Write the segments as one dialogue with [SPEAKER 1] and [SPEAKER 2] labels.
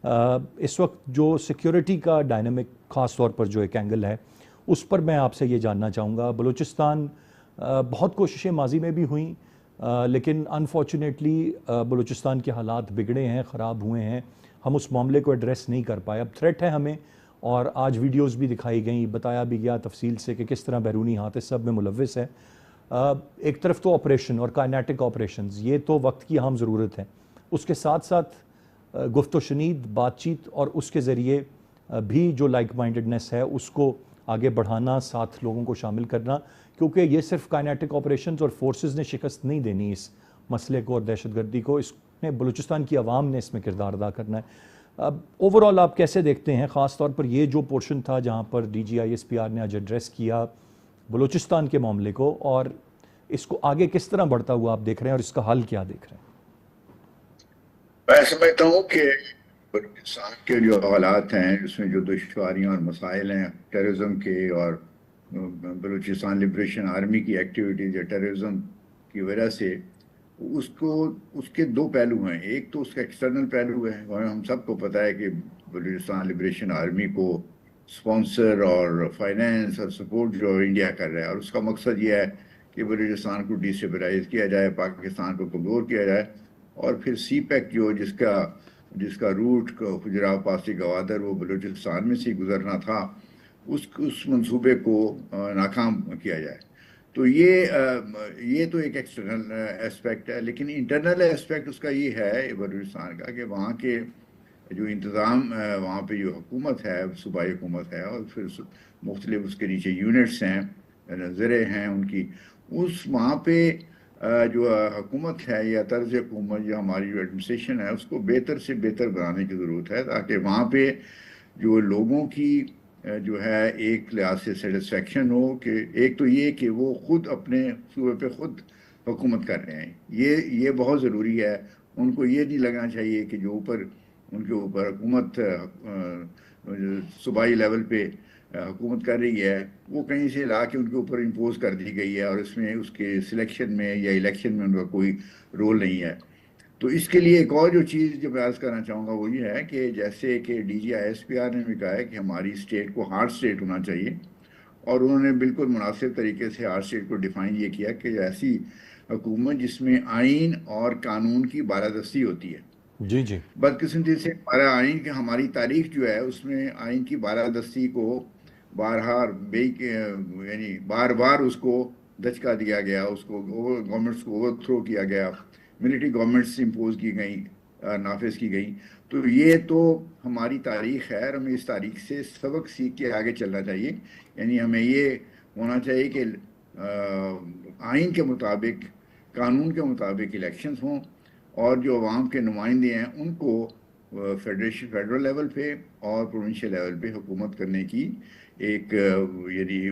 [SPEAKER 1] اس وقت جو سیکیورٹی کا ڈائنامک خاص طور پر جو ایک اینگل ہے اس پر میں آپ سے یہ جاننا چاہوں گا. بلوچستان بہت کوششیں ماضی میں بھی ہوئیں لیکن انفارچونیٹلی بلوچستان کے حالات بگڑے ہیں, خراب ہوئے ہیں, ہم اس معاملے کو ایڈریس نہیں کر پائے. اب تھریٹ ہے ہمیں, اور آج ویڈیوز بھی دکھائی گئیں, بتایا بھی گیا تفصیل سے کہ کس طرح بیرونی ہاتھ اس سب میں ملوث ہے. ایک طرف تو آپریشن اور کائنیٹک آپریشنز, یہ تو وقت کی اہم ضرورت ہے, اس کے ساتھ ساتھ گفت و شنید, بات چیت اور اس کے ذریعے بھی جو لائک مائنڈڈنس ہے اس کو آگے بڑھانا, ساتھ لوگوں کو شامل کرنا, کیونکہ یہ صرف کائنیٹک آپریشنز اور فورسز نے شکست نہیں دینی اس مسئلے کو اور دہشت گردی کو, اس میں بلوچستان کی عوام نے اس میں کردار ادا کرنا ہے. اب اوورآل آپ کیسے دیکھتے ہیں, خاص طور پر یہ جو پورشن تھا جہاں پر D G I S P R نے آج ایڈریس کیا بلوچستان کے معاملے کو, اور اس کو آگے کس طرح بڑھتا ہوا آپ دیکھ رہے ہیں اور اس کا حل کیا دیکھ رہے ہیں؟
[SPEAKER 2] میں سمجھتا ہوں کہ بلوچستان کے جو حالات ہیں, اس میں جو دشواریاں اور مسائل ہیں ٹیررزم کے, اور بلوچستان لبریشن آرمی کی ایکٹیویٹیز یا ٹیررزم کی وجہ سے, اس کے دو پہلو ہیں. ایک تو اس کا ایکسٹرنل پہلو ہے, اور ہم سب کو پتہ ہے کہ بلوچستان لبریشن آرمی کو سپانسر اور فائنینس اور سپورٹ جو انڈیا کر رہا ہے, اور اس کا مقصد یہ ہے کہ بلوچستان کو ڈیسٹیبلائز کیا جائے, پاکستان کو کمزور کیا جائے, اور پھر سی پیک جو جس کا روٹ خجرہ پاسی گوادر وہ بلوچستان میں سے گزرنا تھا, اس منصوبے کو ناکام کیا جائے. تو یہ تو ایک ایکسٹرنل اسپیکٹ ہے. لیکن انٹرنل اسپیکٹ اس کا یہ ہے بلوچستان کا کہ وہاں کے جو انتظام, وہاں پہ جو حکومت ہے, صوبائی حکومت ہے, اور پھر مختلف اس کے نیچے یونٹس ہیں, ذرے ہیں ان کی, وہاں پہ جو حکومت ہے یا طرز حکومت یا ہماری جو ایڈمنسٹریشن ہے اس کو بہتر سے بہتر بنانے کی ضرورت ہے, تاکہ وہاں پہ جو لوگوں کی جو ہے ایک لحاظ سے سیٹسفیکشن ہو, کہ ایک تو یہ کہ وہ خود اپنے صوبے پہ خود حکومت کر رہے ہیں, یہ بہت ضروری ہے. ان کو یہ نہیں لگنا چاہیے کہ جو ان کے اوپر حکومت صوبائی لیول پہ حکومت کر رہی ہے وہ کہیں سے لا کے ان کے اوپر امپوز کر دی گئی ہے, اور اس میں اس کے سلیکشن میں یا الیکشن میں ان کا کوئی رول نہیں ہے. تو اس کے لیے ایک اور جو چیز جو میں عرض کرنا چاہوں گا وہ یہ ہے کہ جیسے کہ D G I S P R نے بھی کہا ہے کہ ہماری اسٹیٹ کو ہارڈ اسٹیٹ ہونا چاہیے, اور انہوں نے بالکل مناسب طریقے سے ہارڈ اسٹیٹ کو ڈیفائن یہ کیا کہ ایسی حکومت جس میں آئین اور قانون کی بالادستی ہوتی ہے.
[SPEAKER 1] جی جی,
[SPEAKER 2] بدقسمتی سے ہمارا آئین کی ہماری تاریخ جو ہے اس میں آئین کی بالادستی کو یعنی بار بار اس کو دھچکا دیا گیا, اس کو گورنمنٹس کو اوور تھرو کیا گیا, ملٹری گورنمنٹس امپوز کی گئیں, نافذ کی گئیں. تو یہ تو ہماری تاریخ ہے, اور ہمیں اس تاریخ سے سبق سیکھ کے آگے چلنا چاہیے. یعنی ہمیں یہ ہونا چاہیے کہ آئین کے مطابق, قانون کے مطابق الیکشنز ہوں, اور جو عوام کے نمائندے ہیں ان کو فیڈرل لیول پہ اور پروونشل لیول پہ حکومت کرنے کی ایک یعنی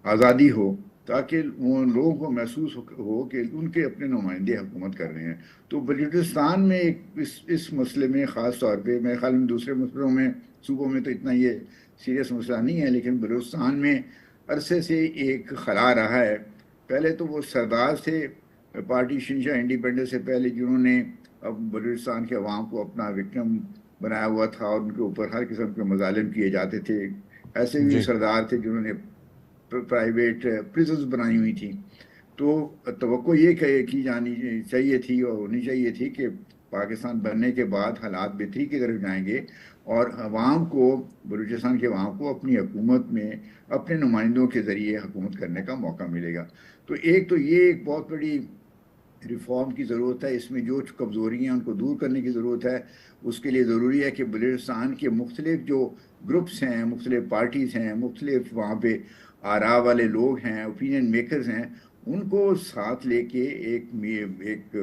[SPEAKER 2] آزادی ہو, تاکہ وہ لوگوں کو محسوس ہو کہ ان کے اپنے نمائندے حکومت کر رہے ہیں. تو بلوچستان میں اس مسئلے میں خاص طور پہ, میرے خیال میں دوسرے مسئلوں میں صوبوں میں تو اتنا یہ سیریس مسئلہ نہیں ہے, لیکن بلوچستان میں عرصے سے ایک خلا رہا ہے. پہلے تو وہ سردار تھے پارٹی شنشا انڈیپینڈنس سے پہلے, جنہوں نے اب بلوچستان کے عوام کو اپنا وکٹم بنایا ہوا تھا, اور ان کے اوپر ہر قسم کے مظالم کیے جاتے تھے. ایسے بھی سردار تھے جنہوں نے پرائیویٹ پریزنز بنائی ہوئی تھیں. تو توقع یہ کی جانی چاہیے تھی اور ہونی چاہیے تھی کہ پاکستان بننے کے بعد حالات بہتری کی طرف جائیں گے, اور عوام کو, بلوچستان کے عوام کو اپنی حکومت میں اپنے نمائندوں کے ذریعے حکومت کرنے کا موقع ملے گا. تو یہ ایک بہت بڑی ریفارم کی ضرورت ہے. اس میں جو کمزوریاں ان کو دور کرنے کی ضرورت ہے. اس کے لیے ضروری ہے کہ بلوچستان کے مختلف جو گروپس ہیں, مختلف پارٹیز ہیں, مختلف وہاں پہ آرا والے لوگ ہیں, اوپینین میکرز ہیں, ان کو ساتھ لے کے ایک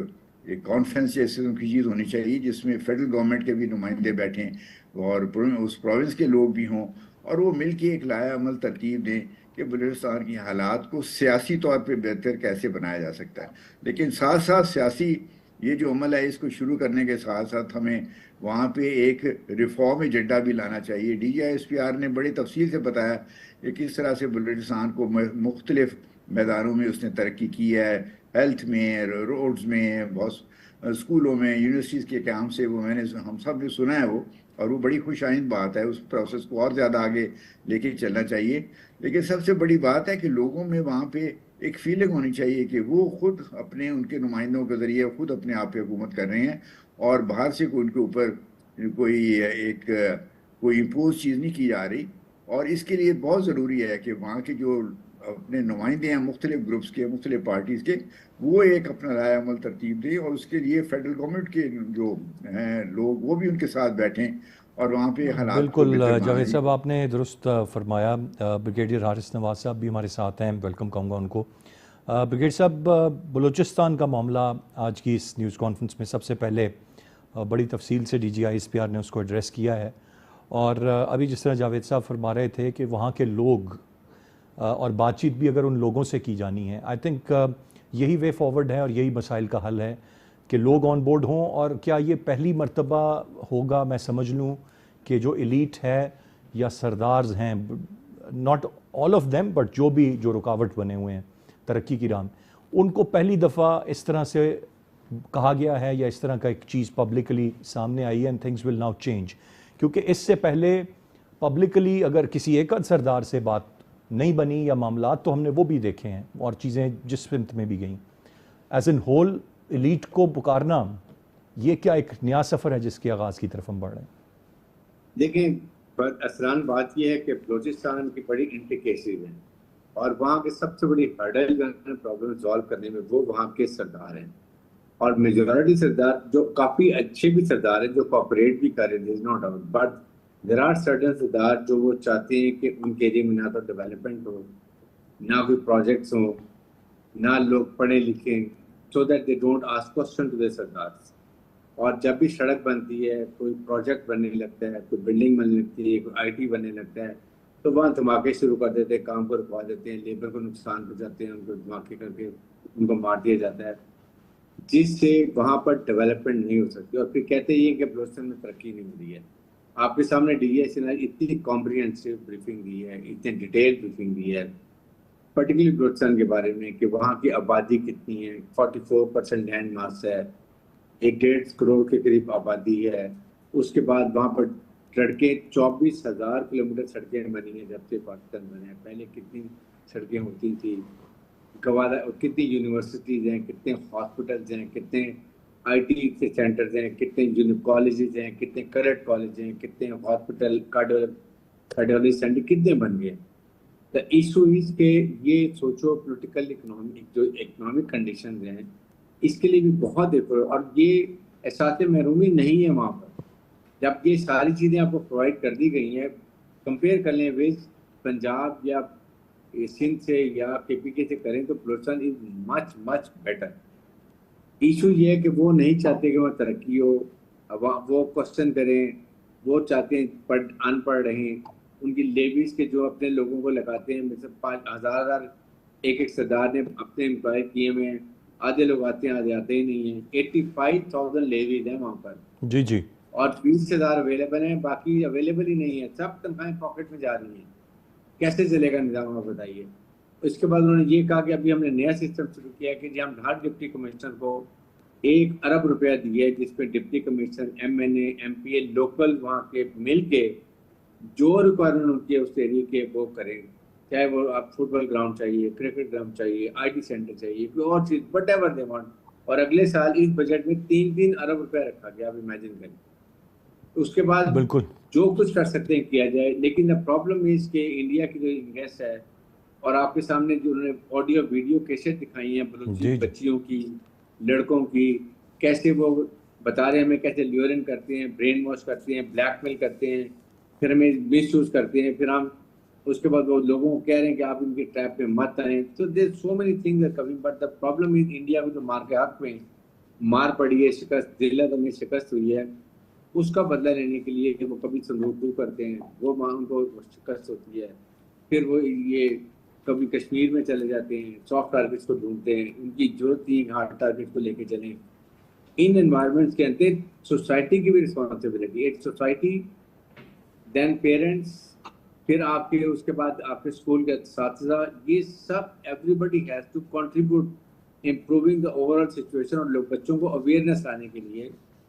[SPEAKER 2] کانفرنس جیسے کی چیز ہونی چاہیے, جس میں فیڈرل گورنمنٹ کے بھی نمائندے بیٹھیں اور اس پروونس کے لوگ بھی ہوں, اور وہ مل کے ایک لائحہ عمل ترتیب دیں کہ بلوچستان کی حالات کو سیاسی طور پہ بہتر کیسے بنایا جا سکتا ہے. لیکن ساتھ ساتھ سیاسی یہ جو عمل ہے اس کو شروع کرنے کے ساتھ ساتھ ہمیں وہاں پہ ایک ریفارم ایجنڈا بھی لانا چاہیے. D G I S P R نے بڑی تفصیل سے بتایا کہ کس طرح سے بلوچستان کو مختلف میدانوں میں اس نے ترقی کی ہے, ہیلتھ میں, روڈز میں, بہت اسکولوں میں یونیورسٹیز کے قیام سے وہ ہم سب نے سنا ہے وہ، اور وہ بڑی خوش آئند بات ہے. اس پروسیس کو اور زیادہ آگے لے کے چلنا چاہیے. لیکن سب سے بڑی بات ہے کہ لوگوں میں وہاں پہ ایک فیلنگ ہونی چاہیے کہ وہ خود اپنے ان کے نمائندوں کے ذریعے خود اپنے آپ پہ حکومت کر رہے ہیں، اور باہر سے ان کے اوپر کوئی امپوز چیز نہیں کی جا رہی. اور اس کے لیے بہت ضروری ہے کہ وہاں کے جو اپنے نمائندے ہیں مختلف گروپس کے، مختلف پارٹیز کے، وہ ایک اپنا رائے عمل ترتیب دیں، اور اس کے لیے فیڈرل گورنمنٹ کے جو ہیں لوگ وہ بھی ان کے ساتھ بیٹھیں اور وہاں پہ حالات کو
[SPEAKER 1] بالکل
[SPEAKER 2] بہتر
[SPEAKER 1] جاوید
[SPEAKER 2] بنانے
[SPEAKER 1] صاحب
[SPEAKER 2] کی.
[SPEAKER 1] آپ نے درست فرمایا. بریگیڈیئر حارث نواز صاحب بھی ہمارے ساتھ ہیں، ویلکم کہوں گا ان کو. بریگیڈیئر صاحب، بلوچستان کا معاملہ آج کی اس نیوز کانفرنس میں سب سے پہلے بڑی تفصیل سے D G I S P R نے اس کو ایڈریس کیا ہے، اور ابھی جس طرح جاوید صاحب فرما رہے تھے کہ وہاں کے لوگ اور بات چیت بھی اگر ان لوگوں سے کی جانی ہے، آئی تھنک یہی وے فارورڈ ہے اور یہی مسائل کا حل ہے کہ لوگ آن بورڈ ہوں. اور کیا یہ پہلی مرتبہ ہوگا، میں سمجھ لوں، کہ جو ایلیٹ ہے یا سردارز ہیں، not all of them but جو رکاوٹ بنے ہوئے ہیں ترقی کی راہ میں، ان کو پہلی دفعہ اس طرح سے کہا گیا ہے یا اس طرح کا ایک چیز پبلکلی سامنے آئی ہے and things will now change? کیونکہ اس سے پہلے پبلکلی اگر کسی ایک سردار سے بات نہیں بنی یا معاملات، تو ہم نے وہ بھی دیکھے ہیں اور چیزیں جس سمت میں بھی گئیں. ایز ان ہول ایلیٹ کو پکارنا، یہ کیا ایک نیا سفر ہے جس کے آغاز کی طرف ہم بڑھ رہے ہیں؟
[SPEAKER 3] دیکھیں اصلان بات یہ ہے کہ بلوچستان کی بڑی انٹیکیسز ہیں، اور وہاں کے سب سے بڑی ہرڈل پرابلم سالو کرنے میں وہ وہاں کے سردار ہیں. اور میجورٹی سردار جو کافی اچھے بھی سردار ہیں، جو کوآپریٹ بھی کر رہے ہیں، no doubt, but there are certain sardar جو وہ چاہتے ہیں کہ ان کے ایریے میں نہ تو ڈیولپمنٹ ہو، نہ کوئی پروجیکٹس ہوں، نہ لوگ پڑھے لکھیں، so that they don't ask question to the sardar. اور جب بھی سڑک بنتی ہے، کوئی پروجیکٹ بننے لگتا ہے، کوئی بلڈنگ بننے لگتی ہے، کوئی آئی ٹی بننے لگتا ہے، تو وہاں دھماکے شروع کر دیتے ہیں، کام کو رکوا دیتے ہیں، لیبر کو نقصان پہنچاتے ہیں، ان کو دھماکے کر کے ان کو مار دیا جاتا ہے، جس سے وہاں پر ڈیولپمنٹ نہیں ہو سکتی. اور پھر کہتے ہیں کہ بلوچستان میں ترقی نہیں ہو رہی ہے. آپ کے سامنے ڈی ایس نے اتنی کمپریہنسو بریفنگ دی ہے، اتنی ڈیٹیل بریفنگ دی ہے پرٹیکولرلی بلوچستان کے بارے میں، کہ وہاں کی آبادی کتنی ہے. 44% لینڈ ماس ہے، 1.5 کروڑ کے قریب آبادی ہے. اس کے بعد وہاں پر سڑکیں 24,000 کلومیٹر سڑکیں بنی ہیں جب سے پاکستان بنے ہیں. پہلے کتنی سڑکیں ہوتی تھیں، گوارا کتنی یونیورسٹیز ہیں، کتنے ہاسپٹلز ہیں، کتنے آئی ٹی کے سینٹرز ہیں، کتنے کالجز ہیں، کتنے کریڈٹ کالج ہیں، کتنے ہاسپٹل کارڈیولوجی سینٹر کتنے بن گئے. دا ایشو از کہ یہ سوچو پولیٹیکل اکنامک جو اکنامک کنڈیشنز ہیں، اس کے لیے بھی بہت دیکھو. اور یہ احساس محرومی نہیں ہے وہاں پر. جب یہ ساری چیزیں آپ کو پرووائڈ کر دی گئی ہیں، کمپیئر کر لیں ویز پنجاب یا سندھ سے یا کے پی کے سے کریں، تو بلوچستان از مچ مچ بیٹر. ایشو یہ ہے کہ وہ نہیں چاہتے کہ وہاں ترقی ہو، وہ کوشچن کریں، وہ چاہتے ہیں ان پڑھ رہیں. ان کی لیویز کے جو اپنے لوگوں کو لگاتے ہیں، مثلا 5,000 ایک سردار نے اپنے امپلائی کیے ہوئے ہیں، آدھے لوگ آتے ہیں آدھے آتے ہی نہیں ہیں. 85,000 لیویز ہیں وہاں پر،
[SPEAKER 1] جی
[SPEAKER 3] اور 20,000 اویلیبل ہیں، باقی اویلیبل ہی نہیں ہے. سب تنخواہیں پاکٹ میں جا رہی ہیں. کیسے چلے گا نظام، آپ بتائیے. اس کے بعد انہوں نے یہ کہا کہ ابھی ہم نے نیا سسٹم شروع کیا ہے کہ جی ہم ہر ڈپٹی کمشنر کو 1 ارب روپیہ دیے، جس پہ deputy commissioner M N A M P A local وہاں کے مل کے جو ریکوائرمنٹ ہوتی ہے اس ایریے کے وہ کریں. چاہے وہ آپ فٹ بال گراؤنڈ چاہیے، کرکٹ گراؤنڈ چاہیے، آئی ٹی سینٹر چاہیے، کوئی اور چیز، وٹ ایور دے وانٹ. اور اگلے سال اس بجٹ میں 3 ارب روپیہ رکھا گیا. آپ امیجن کریں. اس کے بعد
[SPEAKER 1] بالکل
[SPEAKER 3] جو کچھ کر سکتے ہیں کیا جائے. لیکن پرابلم اس کہ انڈیا کی جو انویسٹ ہے، اور آپ کے سامنے جو انہوں نے آڈیو ویڈیو کیسے دکھائی ہیں بلوچی
[SPEAKER 1] جی
[SPEAKER 3] بچیوں کی، لڑکوں کی، کیسے وہ بتا رہے ہیں ہمیں کیسے لیورن کرتے ہیں، برین واش کرتے ہیں، بلیک میل کرتے ہیں، پھر ہمیں مس یوز کرتے ہیں، پھر ہم اس کے بعد وہ لوگوں کو کہہ رہے ہیں کہ آپ ان کے ٹریپ پہ مت آئیں. تو there so many things are coming, but the problem is India کو جو مار کے حق میں مار پڑی ہے، شکست ذلت میں شکست ہوئی ہے، اس کا بدلہ لینے کے لیے کہ وہ کبھی صندوق کرتے ہیں، وہ ان کو شکست ہوتی ہے. پھر وہ یہ کبھی کشمیر میں چلے جاتے ہیں، سافٹ ٹارگیٹس کو ڈھونڈتے ہیں. ان کی ضرورت نہیں ہارڈ ٹارگیٹ کو لے کے چلیں. ان انوائرمنٹس کے اندر سوسائٹی کی بھی رسپانسبلٹی، ایک سوسائٹی، دین پیرنٹس، پھر آپ کے اس کے بعد آپ کے اسکول کے اساتذہ، یہ سب everybody has to contribute improving the overall situation اور لوگ بچوں کو اویئرنیس لانے کے لیے